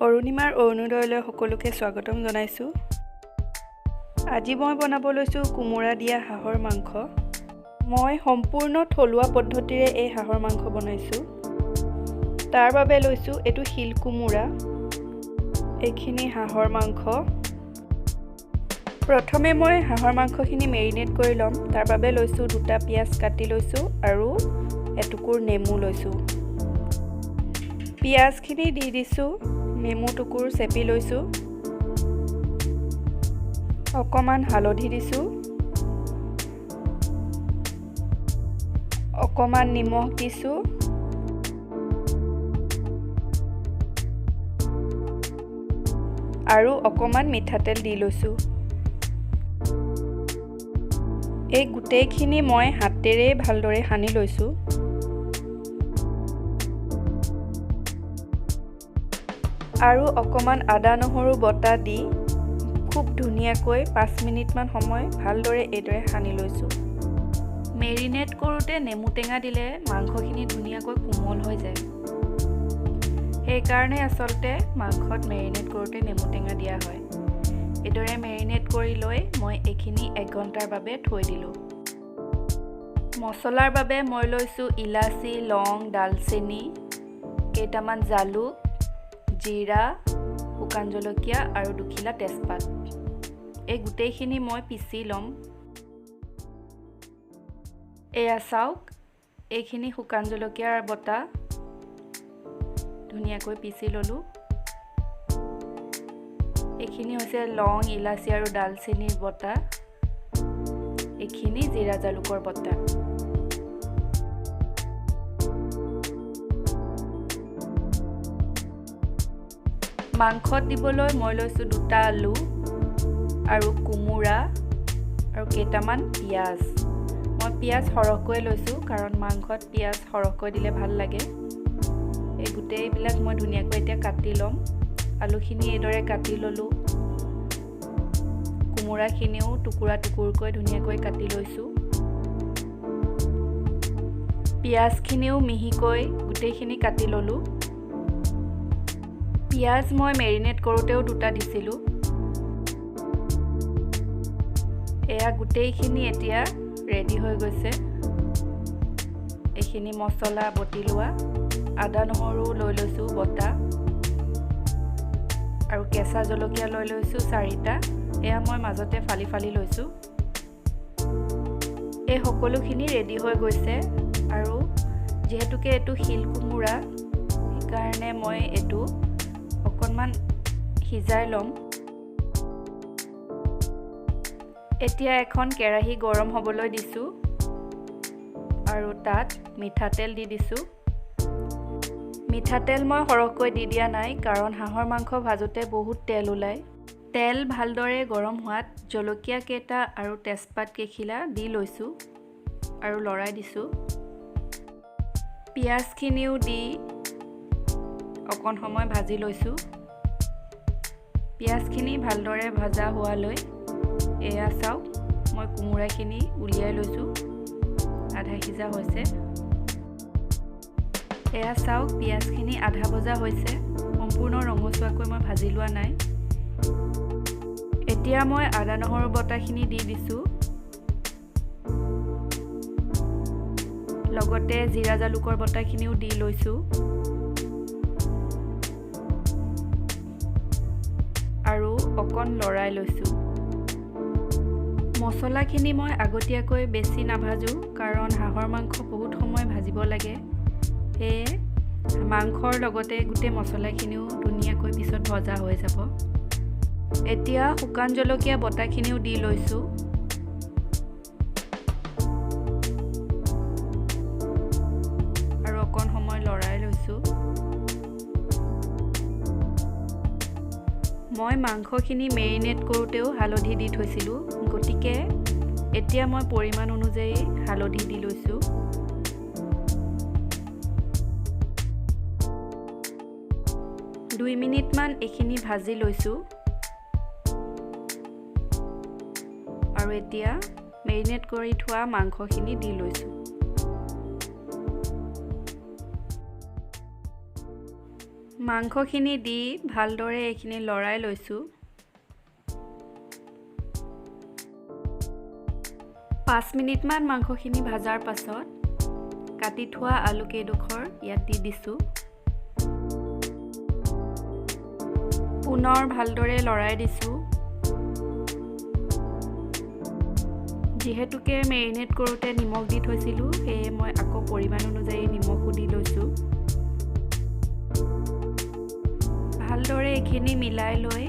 অৰুণিমাৰ অৰুণোদয়লৈ সকলোকে স্বাগতম জনাইছোঁ। আজি মই বনাব লৈছোঁ কোমোৰা দিয়া হাঁহৰ মাংস। মই সম্পূৰ্ণ থলুৱা পদ্ধতিৰে এই হাঁহৰ মাংস বনাইছোঁ। তাৰ বাবে লৈছোঁ এইটো শিল কোমোৰা, এইখিনি হাঁহৰ মাংস। প্ৰথমে মই হাঁহৰ মাংসখিনি মেৰিনেট কৰি ল'ম। তাৰ বাবে লৈছোঁ 2টা পিঁয়াজ কাটি লৈছোঁ আৰু এটুকুৰ নেমু লৈছোঁ। পিঁয়াজখিনি দি দিছোঁ, নেমু টুকুৰ চেপি লৈছোঁ, অকণমান হালধি দিছোঁ, অকণমান নিমখ দিছোঁ, আৰু অকণমান মিঠাতেল দি লৈছোঁ। এই গোটেইখিনি মই হাতেৰে ভালদৰে সানি লৈছোঁ। আৰু অকণমান আদা নহৰু বটা দি খুব ধুনীয়াকৈ 5 মিনিটমান সময় ভালদৰে এইদৰে সানি লৈছোঁ। মেৰিনেট কৰোঁতে নেমু টেঙা দিলে মাংসখিনি ধুনীয়াকৈ কোমল হৈ যায়। সেইকাৰণে আচলতে মাংসত মেৰিনেট কৰোঁতে নেমু টেঙা দিয়া হয়। এইদৰে মেৰিনেট কৰি লৈ মই এইখিনি 1 ঘণ্টাৰ বাবে থৈ দিলোঁ। মছলাৰ বাবে মই লৈছোঁ ইলাচি, লং, ডালচেনি, কেইটামান জালুক, জিৰা, শুকান জলকীয়া আৰু 2 খিলা তেজপাত। এই গোটেইখিনি মই পিচি ল'ম। এয়া চাওক, এইখিনি শুকান জলকীয়াৰ বটা ধুনীয়াকৈ পিচি ল'লোঁ। এইখিনি হৈছে লং, ইলাচি আৰু ডালচেনিৰ বটা। এইখিনি জিৰা জালুকৰ বটা। মাংসত দিবলৈ মই লৈছোঁ 2টা আলু আৰু কোমোৰা আৰু কেইটামান পিঁয়াজ। মই পিঁয়াজ সৰহকৈ লৈছোঁ কাৰণ মাংসত পিঁয়াজ সৰহকৈ দিলে ভাল লাগে। এই গোটেইবিলাক মই ধুনীয়াকৈ এতিয়া কাটি ল'ম। আলুখিনি এইদৰে কাটি ল'লোঁ, কোমোৰাখিনিও টুকুৰা টুকুৰকৈ ধুনীয়াকৈ কাটি লৈছোঁ, পিঁয়াজখিনিও মিহিকৈ গোটেইখিনি কাটি ল'লোঁ। পিঁয়াজ মই মেৰিনেট কৰোঁতেও 2টা দিছিলোঁ। এয়া গোটেইখিনি এতিয়া ৰেডি হৈ গৈছে। এইখিনি মছলা বটি লোৱা, আদা নহৰু লৈ লৈছোঁ বটা, আৰু কেঁচা জলকীয়া লৈ লৈছোঁ 4টা। এয়া মই মাজতে ফালি ফালি লৈছোঁ। এই সকলোখিনি ৰেডি হৈ গৈছে। আৰু যিহেতুকে এইটো শিল কোমোৰা, সেইকাৰণে মই এইটো অকণমান সিজাই ল'ম। এতিয়া এখন কেৰাহী গৰম হ'বলৈ দিছোঁ আৰু তাত মিঠাতেল দি দিছোঁ। মিঠাতেল মই সৰহকৈ দি দিয়া নাই কাৰণ হাঁহৰ মাংস ভাজোঁতে বহুত তেল ওলায়। তেল ভালদৰে গৰম হোৱাত জলকীয়া কেইটা আৰু তেজপাত কেইখিলা দি লৈছোঁ আৰু লৰাই দিছোঁ। পিঁয়াজখিনিও দি অকণ সময় ভাজি লৈছোঁ। পিঁয়াজখিনি ভালদৰে ভজা হোৱালৈ এয়া চাওক, মই কোমোৰাখিনি উলিয়াই লৈছোঁ, আধা সিজা হৈছে। এয়া চাওক, পিঁয়াজখিনি আধা ভজা হৈছে, সম্পূৰ্ণ ৰঙচুৱাকৈ মই ভাজি লোৱা নাই। এতিয়া মই আদা নহৰু বটাখিনি দি দিছোঁ, লগতে জিৰা জালুকৰ বটাখিনিও দি লৈছোঁ আৰু অকণ লৰাই লৈছোঁ। মছলাখিনি মই আগতীয়াকৈ বেছি নাভাজোঁ কাৰণ হাঁহৰ মাংস বহুত সময় ভাজিব লাগে। সেয়ে মাংসৰ লগতে গোটেই মছলাখিনিও ধুনীয়াকৈ পিছত ভজা হৈ যাব। এতিয়া শুকান জলকীয়া বটাখিনিও দি লৈছোঁ, আৰু অকণ সময় লৰাই লৈছোঁ। মই মাংসখিনি মেৰিনেট কৰোঁতেও হালধি দি থৈছিলোঁ, গতিকে এতিয়া মই পৰিমাণ অনুযায়ী হালধি দি লৈছোঁ। দুই মিনিটমান এইখিনি ভাজি লৈছোঁ আৰু এতিয়া মেৰিনেট কৰি থোৱা মাংসখিনি দি লৈছোঁ। মাংসখিনি দি ভালদৰে এইখিনি লৰাই লৈছোঁ। 5 মিনিটমান মাংসখিনি ভাজাৰ পাছত কাটি থোৱা আলু কেইডোখৰ ইয়াত দি দিছোঁ। পুনৰ ভালদৰে লৰাই দিছোঁ। যিহেতুকে মেৰিনেট কৰোঁতে নিমখ দি থৈছিলোঁ, সেয়ে মই আকৌ পৰিমাণ অনুযায়ী নিমখো দি লৈছোঁ। ভালদৰে এইখিনি মিলাই লৈ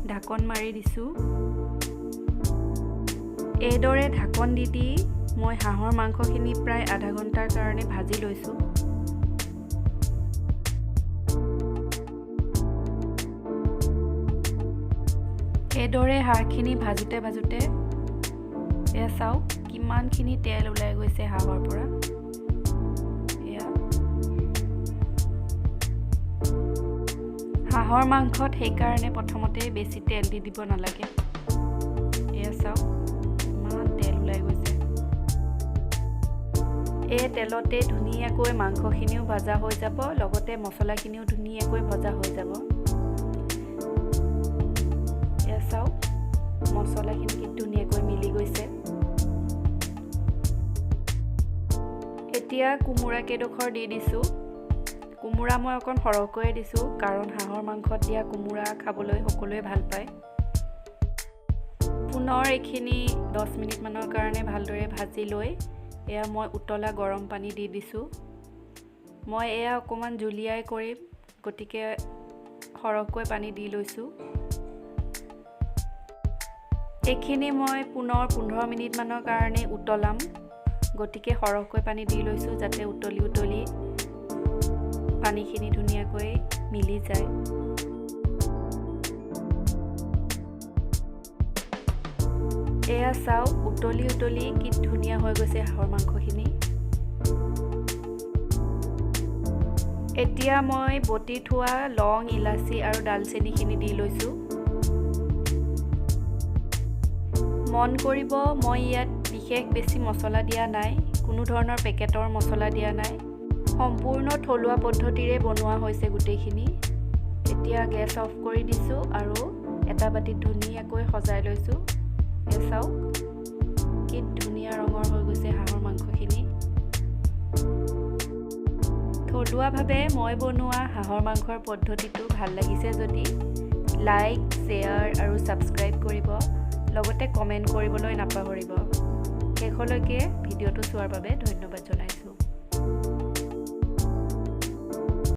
ঢাকন মাৰি দিছোঁ। এইদৰে ঢাকন দি দি মই হাঁহৰ মাংসখিনি প্ৰায় আধা ঘণ্টাৰ কাৰণে ভাজি লৈছোঁ। এইদৰে হাঁহখিনি ভাজোঁতে ভাজোঁতে এয়া চাওক কিমানখিনি তেল ওলাই গৈছে হাঁহৰ পৰা। এয়া হাঁহৰ মাংসত সেইকাৰণে প্ৰথমতে বেছি তেল দি দিব নালাগে। এয়া চাওক ইমান তেল ওলাই গৈছে। এই তেলতে ধুনীয়াকৈ মাংসখিনিও ভজা হৈ যাব, লগতে মছলাখিনিও ধুনীয়াকৈ ভজা হৈ যাব। এয়া চাওক মছলাখিনি কি ধুনীয়াকৈ মিলি গৈছে। এতিয়া কোমোৰা কেইডোখৰ দি দিছোঁ। কোমোৰা মই অকণ সৰহকৈয়ে দিছোঁ, কাৰণ হাঁহৰ মাংসত দিয়া কোমোৰা খাবলৈ সকলোৱে ভাল পায়। পুনৰ এইখিনি 10 মিনিটমানৰ কাৰণে ভালদৰে ভাজি লৈ এয়া মই উতলা গৰম পানী দি দিছোঁ। মই এয়া অকণমান জুলীয়াই কৰিম, গতিকে সৰহকৈ পানী দি লৈছোঁ। এইখিনি মই পুনৰ 15 মিনিটমানৰ কাৰণে উতলাম, গতিকে সৰহকৈ পানী দি লৈছোঁ যাতে উতলি উতলি পানীখিনি ধুনীয়াকৈ মিলি যায়। এয়া চাওক উতলি উতলি কি ধুনীয়া হৈ গৈছে হাঁহৰ মাংসখিনি। এতিয়া মই বটি থোৱা লং, ইলাচি আৰু ডালচেনিখিনি দি লৈছোঁ। মন কৰিব মই ইয়াত বিশেষ বেছি মছলা দিয়া নাই, কোনো ধৰণৰ পেকেটৰ মছলা দিয়া নাই। সম্পূৰ্ণ থলুৱা পদ্ধতিৰে বনোৱা হৈছে গোটেইখিনি। এতিয়া গেছ অফ কৰি দিছোঁ আৰু এটা বাটিত ধুনীয়াকৈ সজাই লৈছোঁ। এই চাওক কি ধুনীয়া ৰঙৰ হৈ গৈছে হাঁহৰ মাংসখিনি। থলুৱাভাৱে মই বনোৱা হাঁহৰ মাংসৰ পদ্ধতিটো ভাল লাগিছে যদি লাইক, শ্বেয়াৰ আৰু ছাবস্ক্ৰাইব কৰিব, লগতে কমেণ্ট কৰিবলৈ নাপাহৰিব। শেষলৈকে ভিডিঅ'টো চোৱাৰ বাবে ধন্যবাদ জনাইছোঁ।